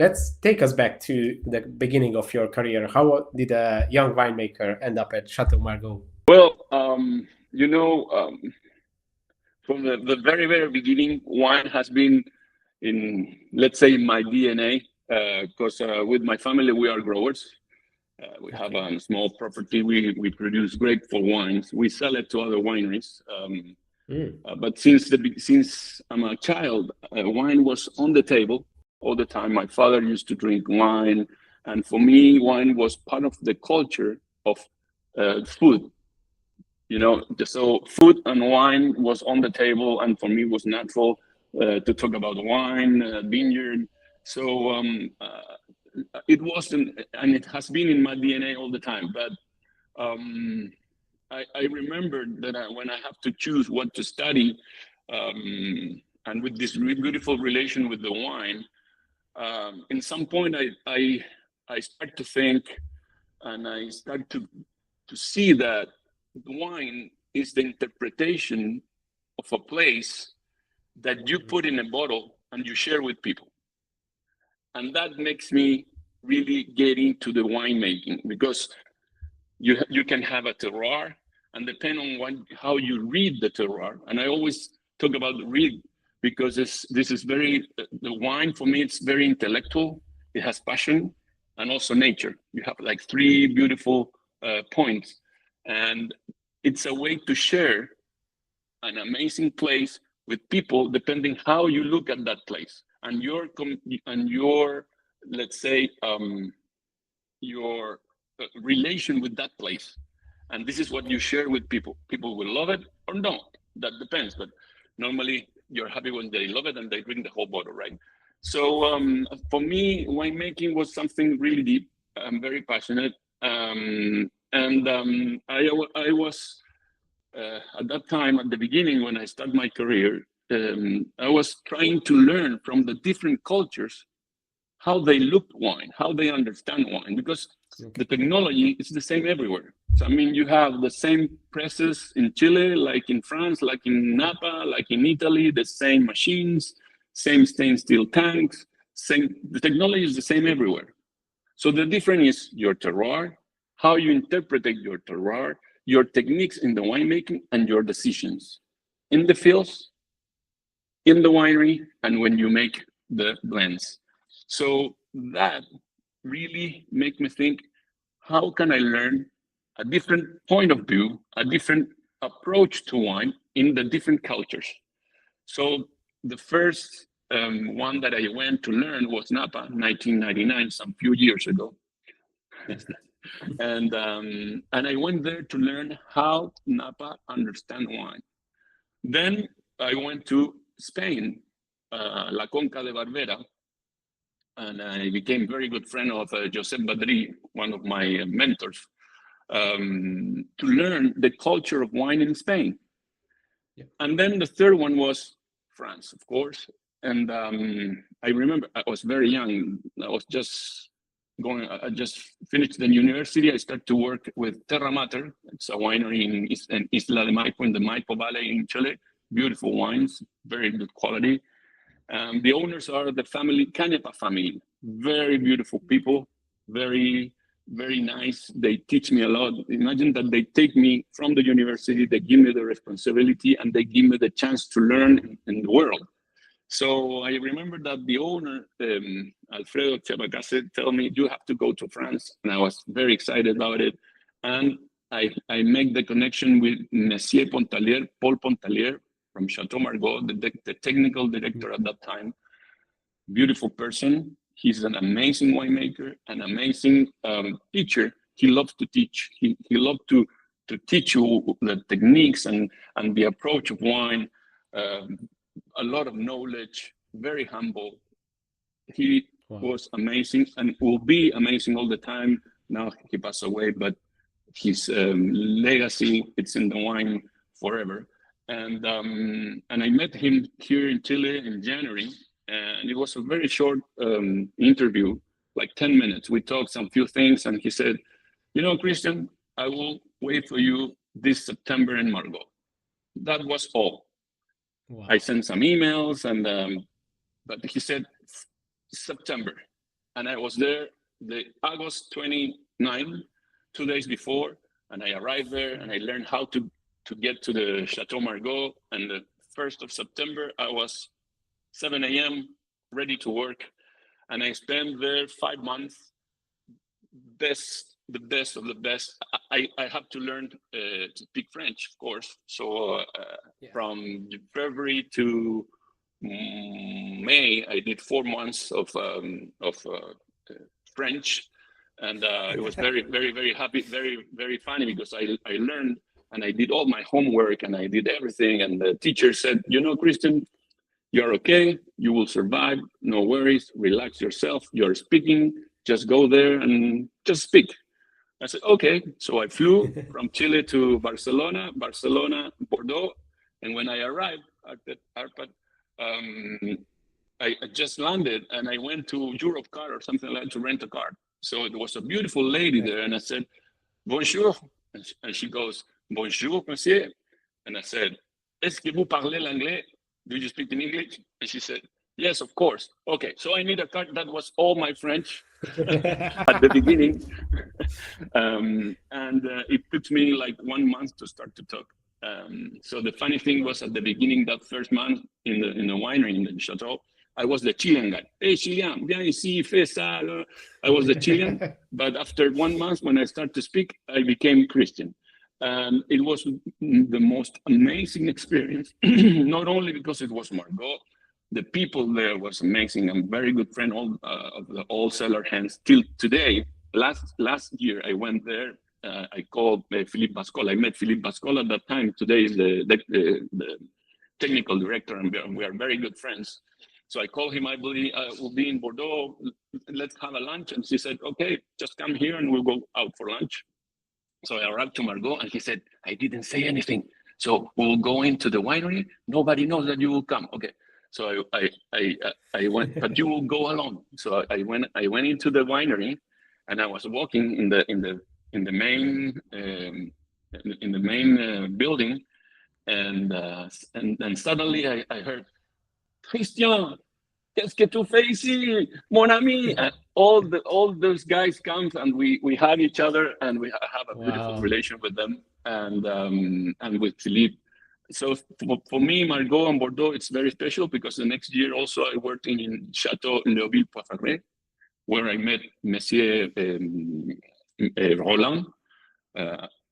Let's take us back to the beginning of your career. How did a young winemaker end up at Château Margaux? Well, you know, from the very, very beginning, wine has been in, let's say, my DNA, because with my family, we are growers. We have Okay. a small property. We produce grateful wines. We sell it to other wineries. But since I'm a child, wine was on the table all the time. My father used to drink wine, and for me, wine was part of the culture of food. You know, so food and wine was on the table, and for me, it was natural to talk about wine, vineyard. So it wasn't, and it has been in my DNA all the time. But um, I remember that when I have to choose what to study, and with this beautiful relation with the wine, in some point I start to think, and I start to see that wine is the interpretation of a place that you put in a bottle and you share with people, and that makes me really get into the winemaking, because you can have a terroir, and depend on how you read the terroir. And I always talk about the read, because this is very, the wine for me, it's very intellectual. It has passion and also nature. You have like three beautiful points, and it's a way to share an amazing place with people, depending how you look at that place and your let's say your relation with that place. And this is what you share with people. People will love it or not. That depends. But normally you're happy when they love it and they drink the whole bottle, right? So for me, winemaking was something really deep. I'm very passionate. I was, at that time, at the beginning, when I started my career, I was trying to learn from the different cultures how they look wine, how they understand wine, because the technology is the same everywhere. So I mean, you have the same presses in Chile, like in France, like in Napa, like in Italy, the same machines, same stainless steel tanks, same. The technology is the same everywhere. So the difference is your terroir, how you interpret your terroir, your techniques in the winemaking, and your decisions in the fields, in the winery, and when you make the blends. So that really make me think, how can I learn a different point of view, a different approach to wine in the different cultures? So the first one that I went to learn was Napa, 1999, some few years ago. And I went there to learn how Napa understand wine. Then I went to Spain, La Conca de Barbera, and I became very good friend of Josep Badri, one of my mentors, to learn the culture of wine in Spain. Yeah. And then the third one was France, of course. And I remember I was very young. I just finished the university. I started to work with Terra Mater. It's a winery in Isla de Maipo, in the Maipo Valley in Chile. Beautiful wines, very good quality. The owners are the family, Canepa family. Very beautiful people, very, very nice. They teach me a lot. Imagine that they take me from the university, they give me the responsibility, and they give me the chance to learn in the world. So I remember that the owner, Alfredo Chabacase, told me, you have to go to France. And I was very excited about it. And I make the connection with Monsieur Pontalier, Paul Pontalier, from Château Margaux, the technical director at that time. Beautiful person. He's an amazing winemaker, an amazing teacher. He loves to teach. He loved to teach you the techniques and the approach of wine. A lot of knowledge, very humble. He was amazing and will be amazing all the time. Now he passed away, but his legacy, it's in the wine forever. And I met him here in Chile in January, and it was a very short interview, like 10 minutes. We talked some few things, and he said, you know, Cristián, I will wait for you this September in Margaux. That was all. Wow. I sent some emails, and but he said September. and I was there the August 29, 2 days before, and I arrived there and I learned how to get to the Château Margaux. And the 1st of September, I was 7 a.m. ready to work, and I spent there 5 months. The best of the best. I have to learn to speak French, of course. So from February to May, I did 4 months of French, and it was very, very, very happy, very, very funny, because I learned and I did all my homework and I did everything. And the teacher said, Cristian, you're okay. You will survive. No worries. Relax yourself. You're speaking. Just go there and just speak. I said, okay. So I flew from Chile to Barcelona, Bordeaux. And when I arrived at the airport, I just landed and I went to Europcar or something like that to rent a car. So there was a beautiful lady there, and I said, bonjour. And she goes, bonjour, monsieur. And I said, est-ce que vous parlez l'anglais? Do you speak in English? And she said, yes, of course. Okay, so I need a card. That was all my French at the beginning. And it took me like 1 month to start to talk. So the funny thing was, at the beginning, that first month in the winery, in the Chateau, I was the Chilean guy. Hey, Chilean, viens ici, fais ça. I was the Chilean. But after 1 month, when I started to speak, I became Christian. And it was the most amazing experience, not only because it was Margaux. The people there was amazing. I'm a very good friend of the wholesaler hands till today. Last year, I went there. I called Philippe Bascola. I met Philippe Bascola at that time. Today is the technical director, and we are very good friends. So I called him. I believe we'll be in Bordeaux. Let's have a lunch. And he said, okay, just come here and we'll go out for lunch. So I arrived to Margaux, and he said, I didn't say anything. So we'll go into the winery. Nobody knows that you will come. Okay. So I went, but you will go alone. So I went into the winery, and I was walking in the main building, and suddenly I heard, Cristián, qu'est-ce que tu fais ici, mon ami? All those guys come, and we hug each other, and we have a beautiful relation with them, and with Philippe. So for me, Margaux and Bordeaux, it's very special, because the next year also I worked in Château Neuville-Poifaré, where I met Monsieur Roland,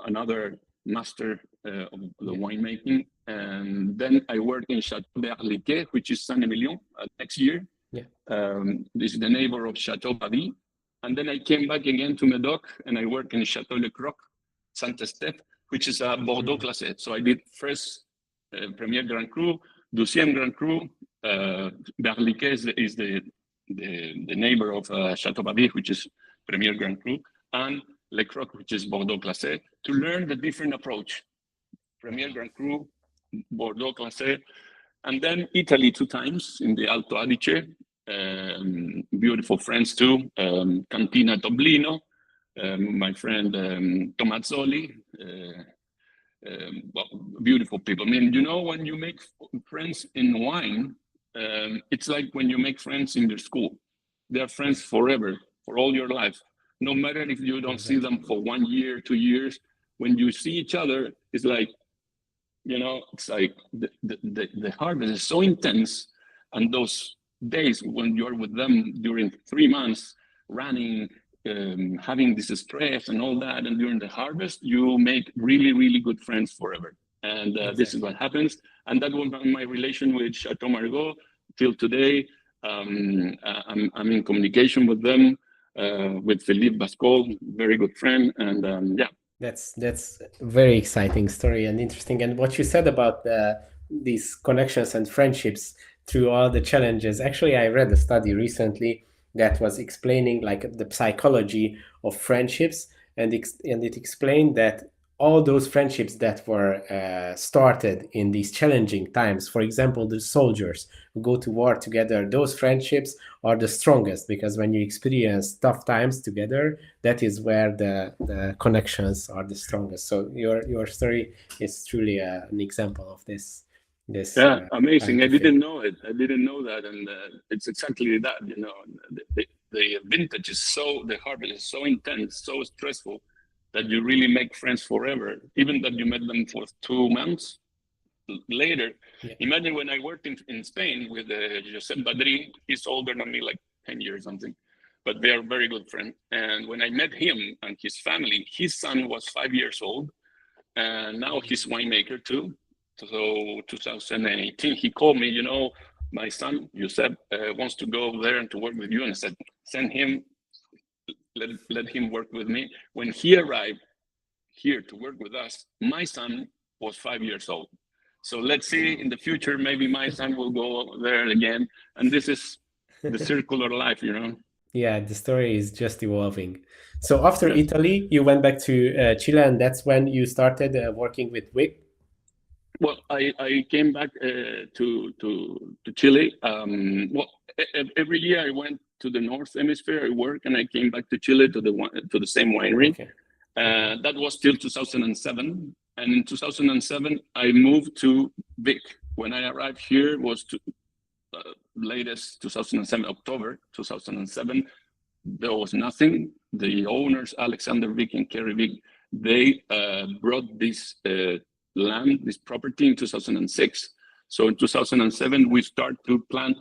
another master of the winemaking. And then I worked in Château Berliquet, which is Saint-Emilion, next year. This is the neighbor of Château Pavie. And then I came back again to Médoc, and I worked in Château Le Croc, Saint-Estèphe, which is a Bordeaux classé. So I did first Premier Grand Cru, Deuxième Grand Cru. Berliquet is the neighbor of Château Pavie, which is Premier Grand Cru, and Le Croc, which is Bordeaux classé, to learn the different approach. Premier Grand Cru, Bordeaux classé, and then Italy 2 times in the Alto Adige. Beautiful friends too. Cantina Toblino, my friend Tomazzoli. Beautiful people. I mean, when you make friends in wine, it's like when you make friends in your school. They're friends forever, for all your life. No matter if you don't see them for 1 year, 2 years, when you see each other, it's like, it's like the harvest is so intense, and those days when you're with them during 3 months, running, having this stress and all that, and during the harvest, you make really, really good friends forever. And this is what happens. And that was my relation with Château Margaux till today. I'm in communication with them, with Philippe Bascola, very good friend, and yeah. That's a very exciting story and interesting. And what you said about these connections and friendships through all the challenges. Actually, I read a study recently that was explaining like the psychology of friendships, and it explained that all those friendships that were started in these challenging times, for example, the soldiers who go to war together, those friendships are the strongest, because when you experience tough times together, that is where the connections are the strongest. So your story is truly an example of this. Amazing. I didn't know it. I didn't know that, and it's exactly that. the vintage is the harvest is so intense, so stressful, that you really make friends forever, even that you met them for 2 months later. Yeah. Imagine when I worked in Spain with Josep Badri, he's older than me, like 10 years something, but they are very good friends. And when I met him and his family, his son was 5 years old, and now he's winemaker too. So 2018, he called me, my son, Josep, wants to go there and to work with you. And I said, send him, let him work with me. When he arrived here to work with us, my son was 5 years old. So let's see in the future, maybe my son will go there again. And this is the circular life, Yeah, the story is just evolving. So after Italy, you went back to Chile, and that's when you started working with WIC? Well, I came back to Chile. Well, every year I went to the North Hemisphere. I work, and I came back to Chile to the same winery. Okay. That was till 2007, and in 2007 I moved to Vic. When I arrived here was latest 2007, October 2007. There was nothing. The owners, Alexander Vic and Kerry Vic, they brought this land, this property in 2006. So in 2007, we start to plant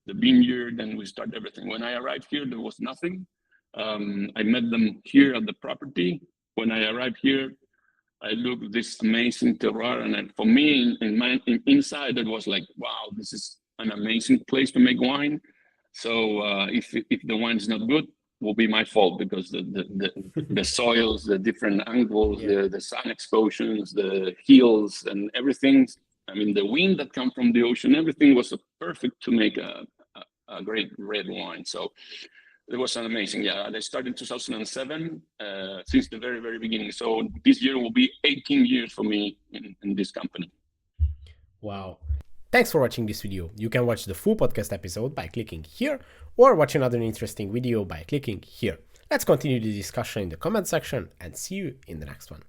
the vineyard and we start everything. When I arrived here, there was nothing. I met them here at the property. When I arrived here, I looked at this amazing terroir, and for me, inside, it was like, wow, this is an amazing place to make wine. So if the wine is not good, will be my fault, because the soils, the different angles, the sun exposures, the hills, and everything. I mean, the wind that comes from the ocean, everything was perfect to make a great red wine. So it was an amazing. Yeah, I started in 2007 since the very, very beginning. So this year will be 18 years for me in this company. Wow. Thanks for watching this video. You can watch the full podcast episode by clicking here, or watch another interesting video by clicking here. Let's continue the discussion in the comment section, and see you in the next one.